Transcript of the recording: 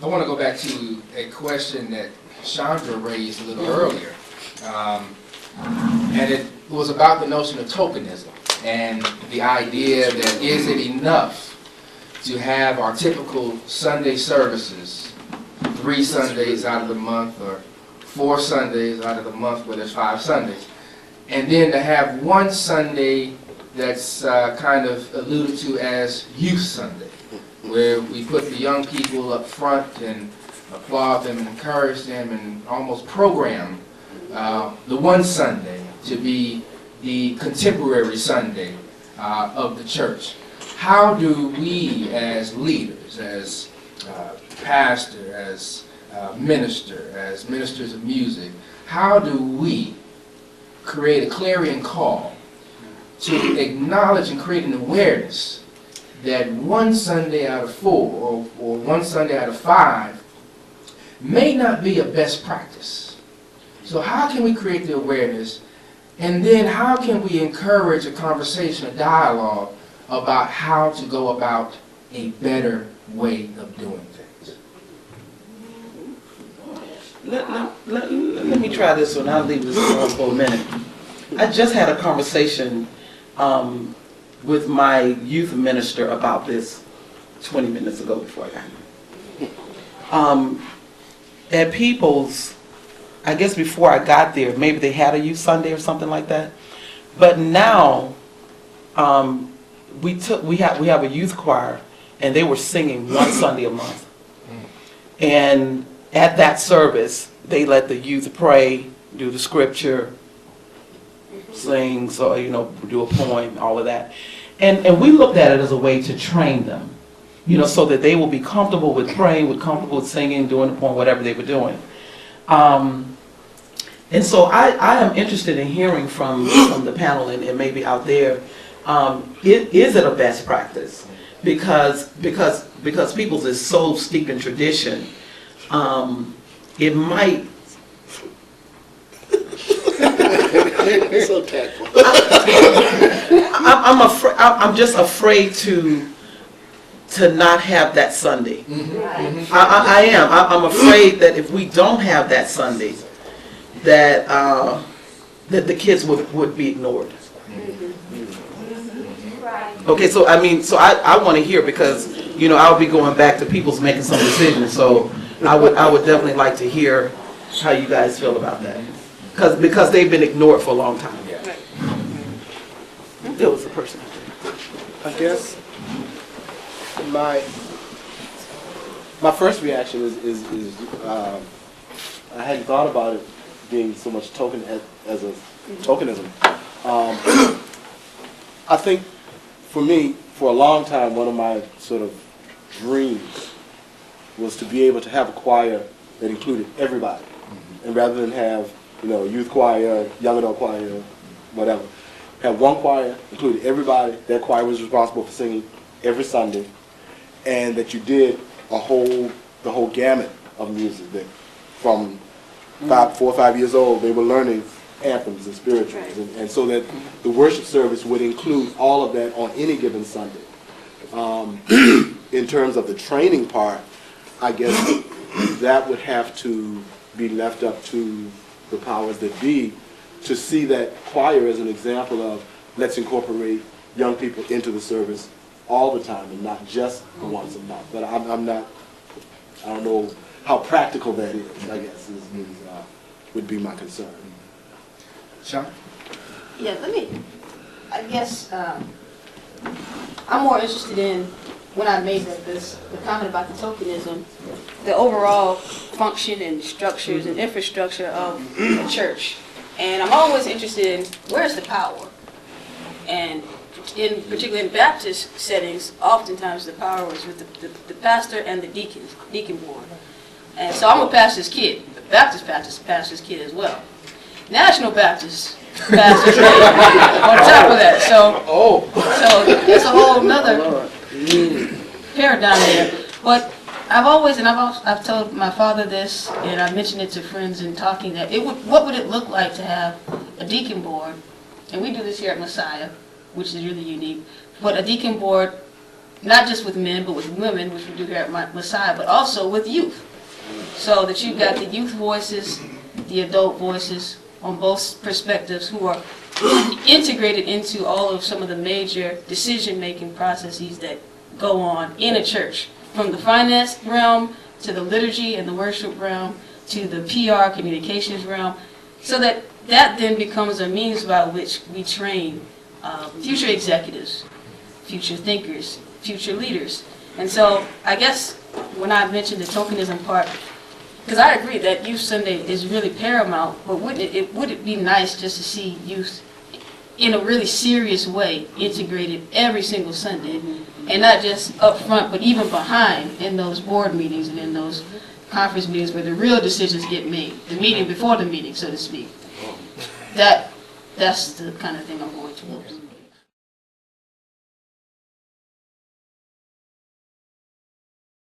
I want to go back to a question that Chandra raised a little earlier. And it was about the notion of tokenism and the idea that is it enough to have our typical Sunday services 3 Sundays out of the month or 4 Sundays out of the month where there's 5 Sundays, and then to have one Sunday that's kind of alluded to as Youth Sunday, where we put the young people up front and applaud them and encourage them and almost program the one Sunday to be the contemporary Sunday of the church. How do we as leaders, as pastor, as ministers of music, how do we create a clarion call to acknowledge and create an awareness that one Sunday out of 4 or one Sunday out of 5 may not be a best practice? So how can we create the awareness, and then how can we encourage a conversation, a dialogue about how to go about a better way of doing things? Let me try this one. I'll leave this alone for a minute. I just had a conversation with my youth minister about this 20 minutes ago before I got here. At People's, I guess before I got there, maybe they had a youth Sunday or something like that. But now we have a youth choir, and they were singing one Sunday a month. And at that service, they let the youth pray, do the scripture, sing, so do a poem, all of that. And we looked at it as a way to train them, so that they will be comfortable with praying, comfortable with singing, doing the poem, whatever they were doing. And so I am interested in hearing from the panel and maybe out there, is it a best practice? Because People's is so steeped in tradition, it might. So tactful. I'm just afraid to not have that Sunday. I am. I'm afraid that if we don't have that Sunday, that the kids would be ignored. Okay, so I want to hear, because I'll be going back to People's making some decisions. So I would definitely like to hear how you guys feel about that, because they've been ignored for a long time. Yeah. There was a person. I guess my first reaction is I hadn't thought about it being so much as a tokenism. I think for me, for a long time, one of my sort of dreams was to be able to have a choir that included everybody, and rather than have youth choir, young adult choir, whatever, have one choir included everybody. That choir was responsible for singing every Sunday, and that you did the whole gamut of music. That from 4 or 5 years old, they were learning anthems and spirituals, and so that the worship service would include all of that on any given Sunday. In terms of the training part, I guess that would have to be left up to the powers that be to see that choir as an example of let's incorporate young people into the service all the time and not just the once a month. But I don't know how practical that is, I guess, would be my concern. Sean? Yeah, I guess I'm more interested in, when I made the comment about the tokenism, the overall function and structures and infrastructure of a church. And I'm always interested in, where's the power? And particularly in Baptist settings, oftentimes the power is with the pastor and the deacon board. And so I'm a pastor's kid, a Baptist pastor's kid as well. National Baptist pastor's kid on top of that. So it's a whole nother paradigm there. But I've told my father this, and I mentioned it to friends in talking, that what would it look like to have a deacon board, and we do this here at Messiah, which is really unique, but a deacon board not just with men, but with women, which we do here at Messiah, but also with youth. So that you've got the youth voices, the adult voices on both perspectives who are integrated into all of some of the major decision-making processes that go on in a church, from the finance realm to the liturgy and the worship realm to the PR communications realm, so that then becomes a means by which we train future executives, future thinkers, future leaders. And so I guess when I mentioned the tokenism part, because I agree that Youth Sunday is really paramount, but would it be nice just to see youth in a really serious way integrated every single Sunday, and not just up front, but even behind in those board meetings and in those conference meetings where the real decisions get made, the meeting before the meeting, so to speak. That's the kind of thing I'm going towards.